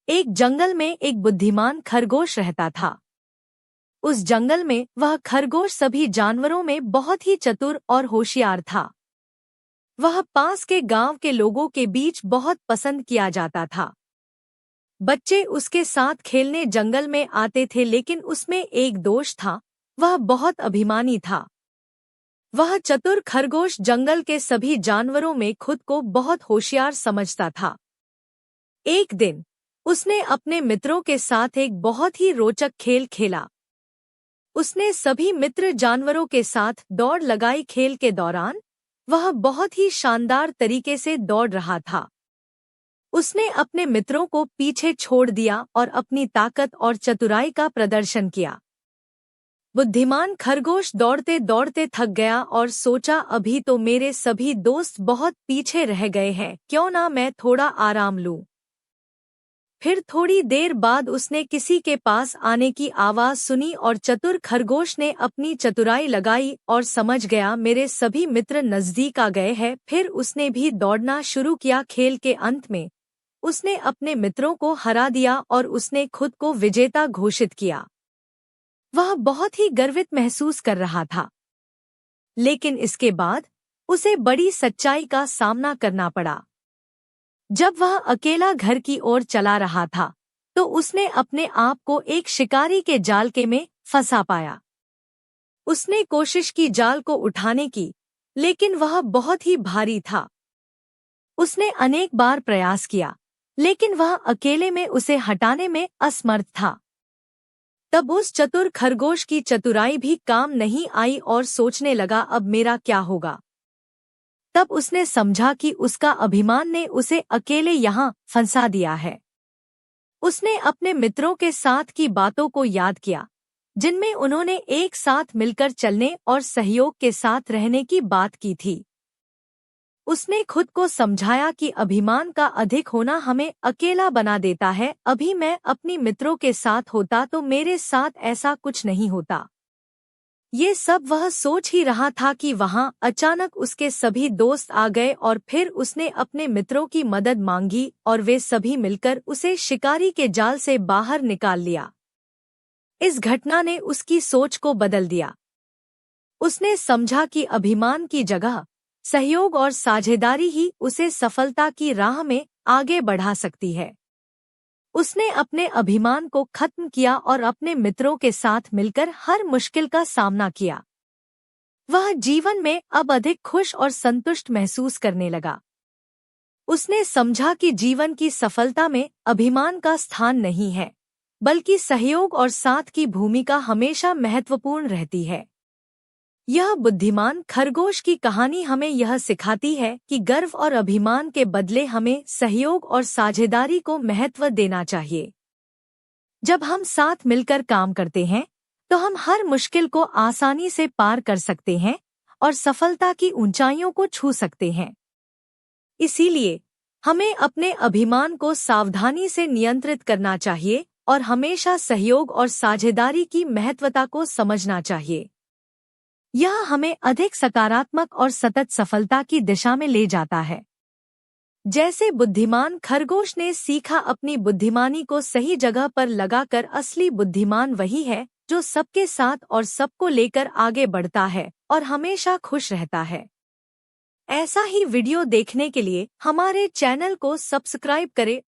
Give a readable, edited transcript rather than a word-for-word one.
एक जंगल में एक बुद्धिमान खरगोश रहता था। उस जंगल में वह खरगोश सभी जानवरों में बहुत ही चतुर और होशियार था। वह पास के गांव के लोगों के बीच बहुत पसंद किया जाता था। बच्चे उसके साथ खेलने जंगल में आते थे, लेकिन उसमें एक दोष था, वह बहुत अभिमानी था। वह चतुर खरगोश जंगल के सभी जानवरों में खुद को बहुत होशियार समझता था। एक दिन उसने अपने मित्रों के साथ एक बहुत ही रोचक खेल खेला। उसने सभी मित्र जानवरों के साथ दौड़ लगाई। खेल के दौरान वह बहुत ही शानदार तरीके से दौड़ रहा था। उसने अपने मित्रों को पीछे छोड़ दिया और अपनी ताकत और चतुराई का प्रदर्शन किया। बुद्धिमान खरगोश दौड़ते दौड़ते थक गया और सोचा, अभी तो मेरे सभी दोस्त बहुत पीछे रह गए हैं, क्यों ना मैं थोड़ा आराम लूं। फिर थोड़ी देर बाद उसने किसी के पास आने की आवाज सुनी और चतुर खरगोश ने अपनी चतुराई लगाई और समझ गया, मेरे सभी मित्र नजदीक आ गए हैं। फिर उसने भी दौड़ना शुरू किया। खेल के अंत में उसने अपने मित्रों को हरा दिया और उसने खुद को विजेता घोषित किया। वह बहुत ही गर्वित महसूस कर रहा था, लेकिन इसके बाद उसे बड़ी सच्चाई का सामना करना पड़ा। जब वह अकेला घर की ओर चला रहा था, तो उसने अपने आप को एक शिकारी के जाल में फंसा पाया। उसने कोशिश की जाल को उठाने की, लेकिन वह बहुत ही भारी था। उसने अनेक बार प्रयास किया, लेकिन वह अकेले में उसे हटाने में असमर्थ था। तब उस चतुर खरगोश की चतुराई भी काम नहीं आई और सोचने लगा, अब मेरा क्या होगा। तब उसने समझा कि उसका अभिमान ने उसे अकेले यहाँ फंसा दिया है। उसने अपने मित्रों के साथ की बातों को याद किया, जिनमें उन्होंने एक साथ मिलकर चलने और सहयोग के साथ रहने की बात की थी। उसने खुद को समझाया कि अभिमान का अधिक होना हमें अकेला बना देता है। अभी मैं अपनी मित्रों के साथ होता तो मेरे साथ ऐसा कुछ नहीं होता। ये सब वह सोच ही रहा था कि वहां अचानक उसके सभी दोस्त आ गए और फिर उसने अपने मित्रों की मदद मांगी और वे सभी मिलकर उसे शिकारी के जाल से बाहर निकाल लिया। इस घटना ने उसकी सोच को बदल दिया। उसने समझा कि अभिमान की जगह सहयोग और साझेदारी ही उसे सफलता की राह में आगे बढ़ा सकती है। उसने अपने अभिमान को खत्म किया और अपने मित्रों के साथ मिलकर हर मुश्किल का सामना किया। वह जीवन में अब अधिक खुश और संतुष्ट महसूस करने लगा। उसने समझा कि जीवन की सफलता में अभिमान का स्थान नहीं है, बल्कि सहयोग और साथ की भूमिका हमेशा महत्वपूर्ण रहती है। यह बुद्धिमान खरगोश की कहानी हमें यह सिखाती है कि गर्व और अभिमान के बदले हमें सहयोग और साझेदारी को महत्व देना चाहिए। जब हम साथ मिलकर काम करते हैं, तो हम हर मुश्किल को आसानी से पार कर सकते हैं और सफलता की ऊंचाइयों को छू सकते हैं। इसीलिए हमें अपने अभिमान को सावधानी से नियंत्रित करना चाहिए और हमेशा सहयोग और साझेदारी की महत्वता को समझना चाहिए। यह हमें अधिक सकारात्मक और सतत सफलता की दिशा में ले जाता है। जैसे बुद्धिमान खरगोश ने सीखा, अपनी बुद्धिमानी को सही जगह पर लगाकर असली बुद्धिमान वही है जो सबके साथ और सबको लेकर आगे बढ़ता है और हमेशा खुश रहता है। ऐसा ही वीडियो देखने के लिए हमारे चैनल को सब्सक्राइब करें